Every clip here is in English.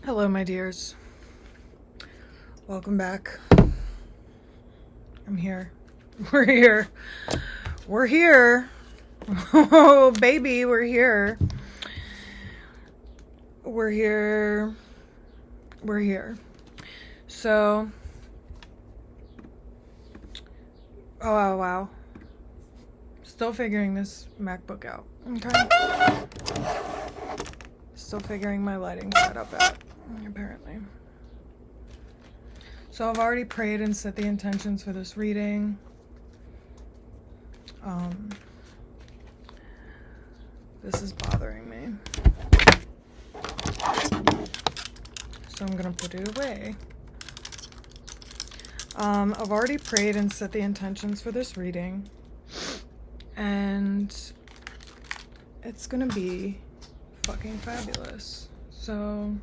Hello, my dears. Welcome back. I'm here. We're here. We're here. Oh, baby, we're here. We're here. We're here. So, oh, wow. Still figuring this MacBook out. Okay. Still figuring my lighting setup out, apparently. So I've already prayed and set the intentions for this reading. This is bothering me. So I'm gonna put it away. I've already prayed and set the intentions for this reading. And it's gonna be fucking fabulous. So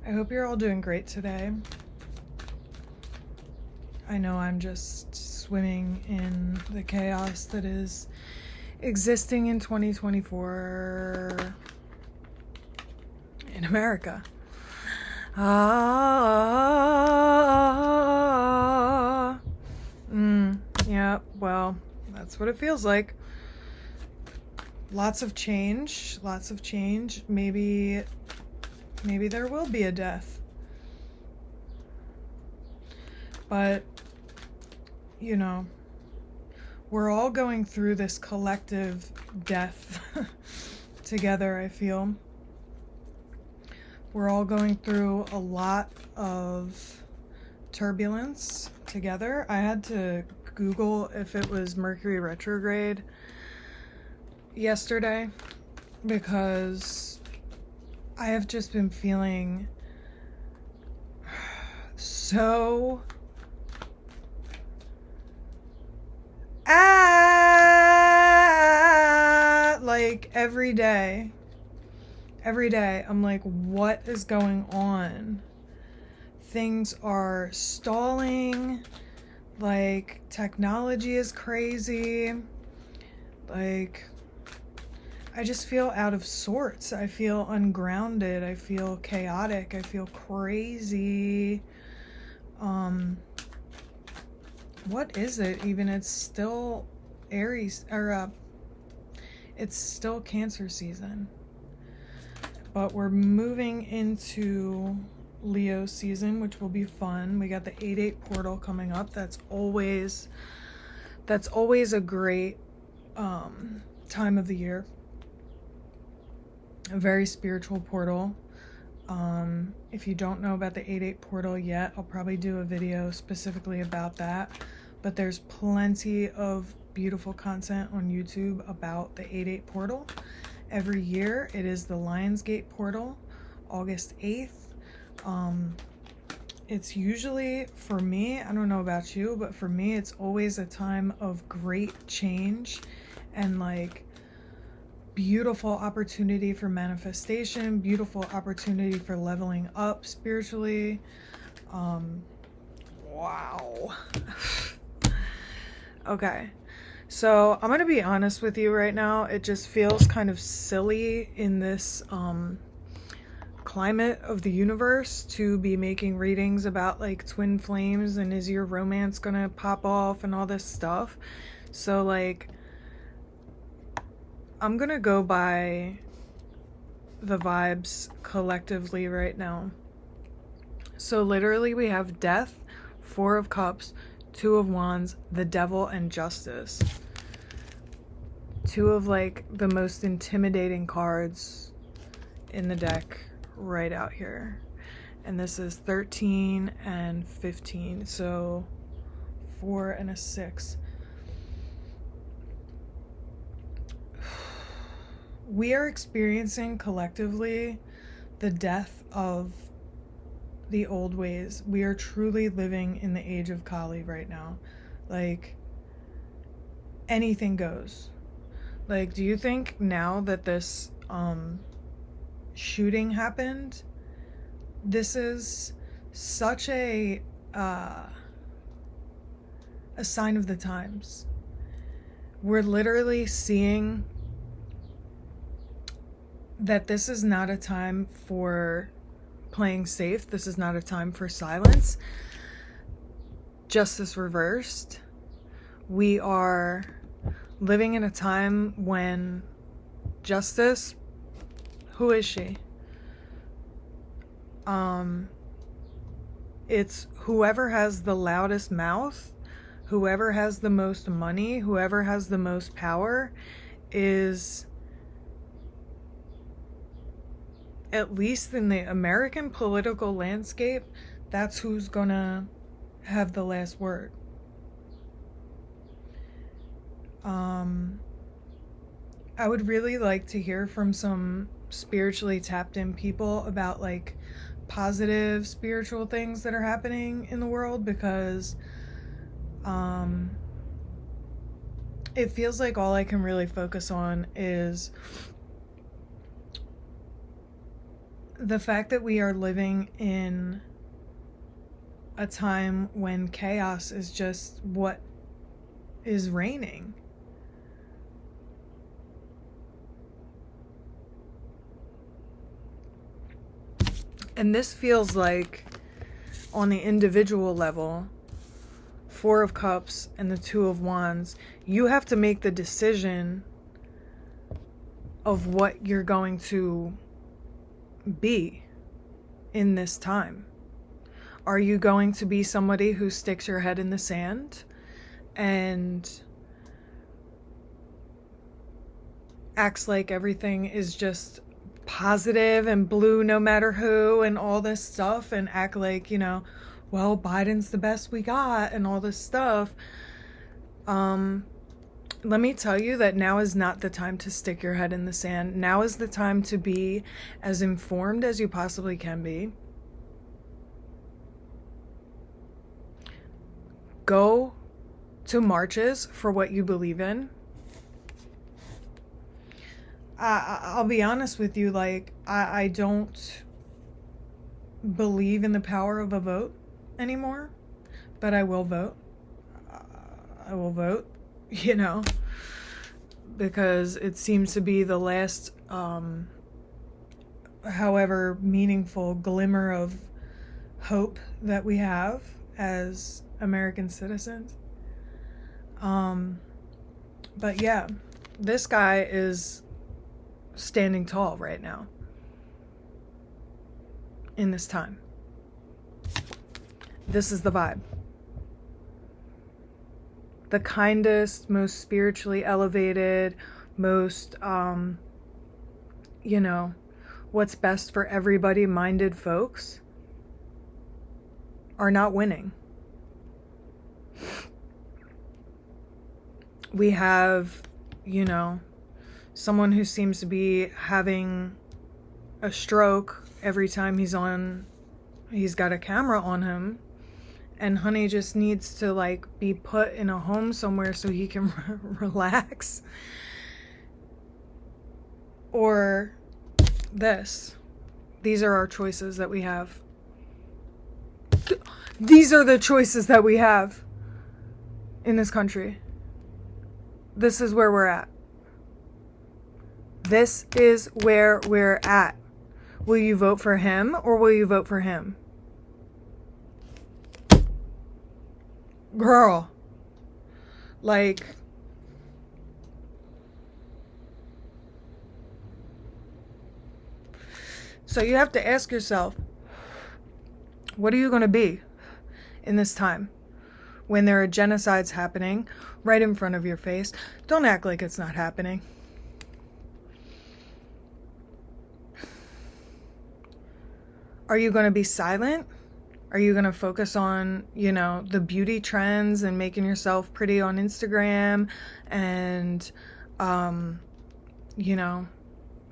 I hope you're all doing great today. I know I'm just swimming in the chaos that is existing in 2024 in America. Yeah, well, that's what it feels like. Lots of change. Maybe there will be a death. But, you know, we're all going through this collective death together, I feel. We're all going through a lot of turbulence together. I had to Google if it was Mercury retrograde yesterday because I have just been feeling so like every day I'm like, what is going on? Things are stalling, like technology is crazy, like I just feel out of sorts. I feel ungrounded. I feel chaotic. I feel crazy. What is it even? It's still Aries, or it's still Cancer season. But we're moving into Leo season, which will be fun. We got the 8/8 portal coming up. That's always a great time of the year. A very spiritual portal. If you don't know about the 8/8 portal yet, I'll probably do a video specifically about that. But there's plenty of beautiful content on YouTube about the 8/8 portal. Every year it is the Lionsgate portal, August 8th. It's usually, for me, I don't know about you, but for me it's always a time of great change and like beautiful opportunity for manifestation, beautiful opportunity for leveling up spiritually. Wow. Okay. So I'm going to be honest with you right now. It just feels kind of silly in this climate of the universe to be making readings about like twin flames and is your romance going to pop off and all this stuff. So like I'm going to go by the vibes collectively right now. So literally we have Death, Four of Cups, Two of Wands, the Devil, and Justice. Two of like the most intimidating cards in the deck right out here. And this is 13 and 15. So 4 and a 6. We are experiencing collectively the death of the old ways. We are truly living in the age of Kali right now. Like, anything goes. Like, do you think now that this shooting happened, this is such a sign of the times? We're literally seeing that this is not a time for playing safe. This is not a time for silence. Justice reversed. We are living in a time when justice, who is she? It's whoever has the loudest mouth, whoever has the most money, whoever has the most power is, at least in the American political landscape, that's who's gonna have the last word. I would really like to hear from some spiritually tapped in people about like positive spiritual things that are happening in the world, because it feels like all I can really focus on is the fact that we are living in a time when chaos is just what is reigning. And this feels like, on the individual level, Four of Cups and the Two of Wands, you have to make the decision of what you're going to be in this time. Are you going to be somebody who sticks your head in the sand and acts like everything is just positive and blue no matter who and all this stuff, and act like, you know, well, Biden's the best we got and all this stuff? Let me tell you that now is not the time to stick your head in the sand. Now is the time to be as informed as you possibly can be. Go to marches for what you believe in. I'll be honest with you, like, I don't believe in the power of a vote anymore, but I will vote. I will vote, you know, because it seems to be the last, however meaningful glimmer of hope that we have as American citizens. But yeah, this guy is standing tall right now in this time. This is the vibe. The kindest, most spiritually elevated, most, you know, what's best for everybody minded folks are not winning. We have, you know, someone who seems to be having a stroke every time he's got a camera on him, and honey just needs to like be put in a home somewhere so he can relax. Or this. These are our choices that we have. These are the choices that we have in this country. This is where we're at. This is where we're at. Will you vote for him or will you vote for him? Girl. Like, so you have to ask yourself, what are you going to be in this time when there are genocides happening right in front of your face? Don't act like it's not happening. Are you going to be silent? Are you going to focus on, you know, the beauty trends and making yourself pretty on Instagram and, you know,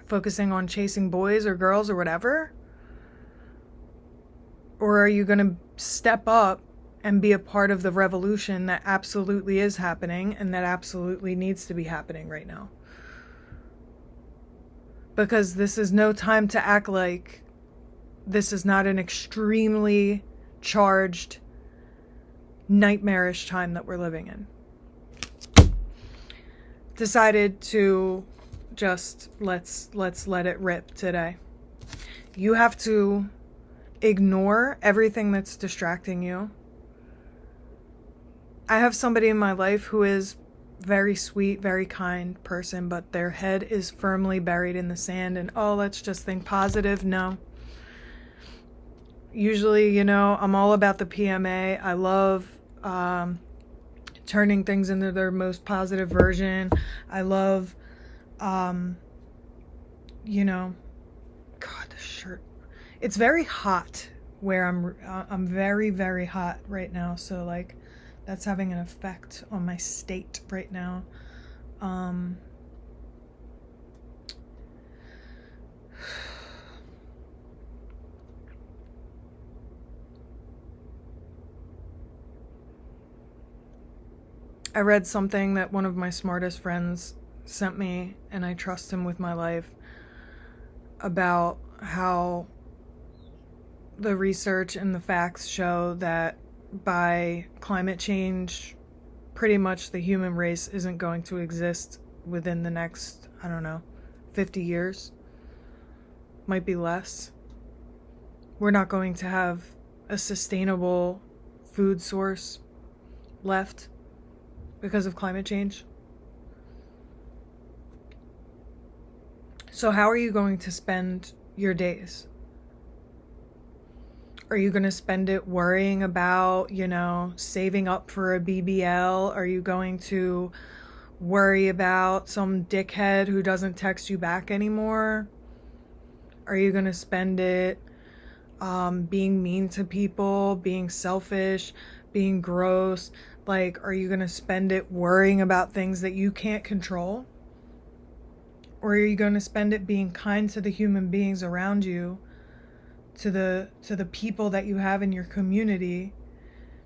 focusing on chasing boys or girls or whatever? Or are you going to step up and be a part of the revolution that absolutely is happening and that absolutely needs to be happening right now? Because this is no time to act like this is not an extremely charged, nightmarish time that we're living in. Decided to just let's let it rip today. You have to ignore everything that's distracting you. I have somebody in my life who is very sweet, very kind person, but their head is firmly buried in the sand and, oh, let's just think positive. No. Usually, I'm all about the PMA. I love turning things into their most positive version. I love, God, this shirt. It's very hot where I'm very, very hot right now. So like, that's having an effect on my state right now. I read something that one of my smartest friends sent me, and I trust him with my life, about how the research and the facts show that by climate change, pretty much the human race isn't going to exist within the next, 50 years. Might be less. We're not going to have a sustainable food source left because of climate change. So how are you going to spend your days? Are you going to spend it worrying about, saving up for a BBL? Are you going to worry about some dickhead who doesn't text you back anymore? Are you going to spend it being mean to people, being selfish, being gross? Like, are you going to spend it worrying about things that you can't control? Or are you going to spend it being kind to the human beings around you, to the people that you have in your community,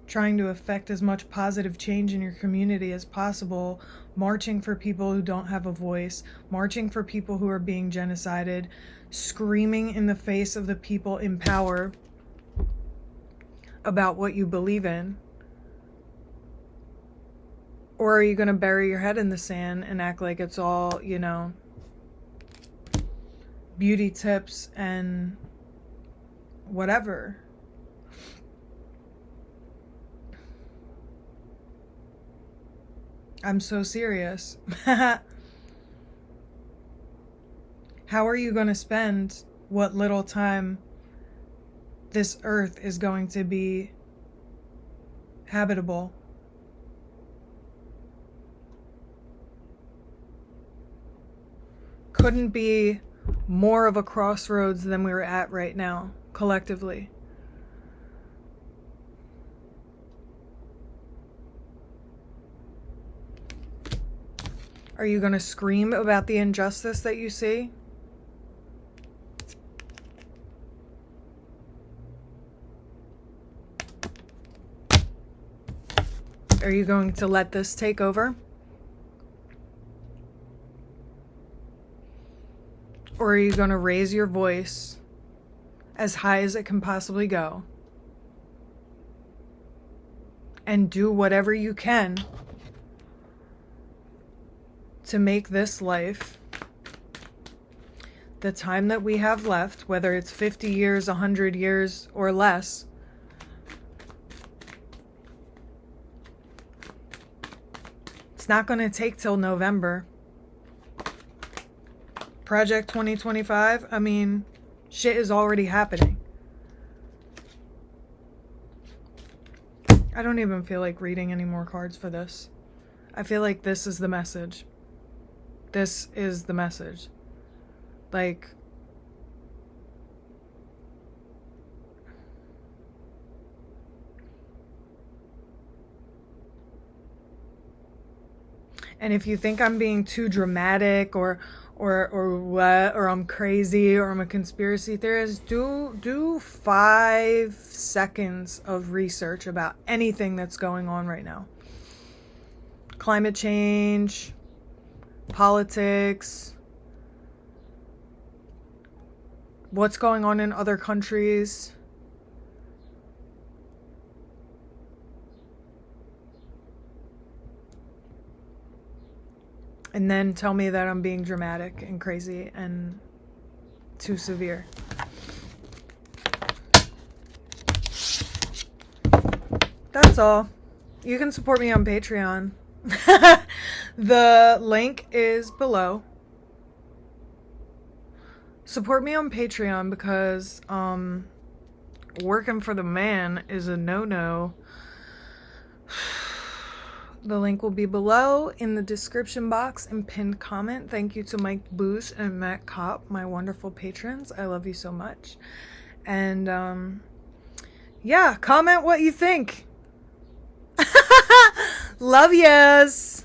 trying to affect as much positive change in your community as possible, marching for people who don't have a voice, marching for people who are being genocided, screaming in the face of the people in power about what you believe in? Or are you going to bury your head in the sand and act like it's all, beauty tips and whatever? I'm so serious. How are you going to spend what little time this earth is going to be habitable? Couldn't be more of a crossroads than we're at right now, collectively. Are you going to scream about the injustice that you see? Are you going to let this take over? Or are you going to raise your voice as high as it can possibly go and do whatever you can to make this life, the time that we have left, whether it's 50 years, 100 years, or less, it's not going to take till November. Project 2025, shit is already happening. I don't even feel like reading any more cards for this. I feel like this is the message. This is the message. Like, and if you think I'm being too dramatic or what, or I'm crazy, or I'm a conspiracy theorist, do 5 seconds of research about anything that's going on right now. Climate change, politics, what's going on in other countries. And then tell me that I'm being dramatic and crazy and too severe. that's all. You can support me on Patreon. The link is below. Support me on Patreon because working for the man is a no-no. The link will be below in the description box and pinned comment. Thank you to Mike Boosh and Matt Copp, my wonderful patrons. I love you so much. And yeah, comment what you think. Love yous.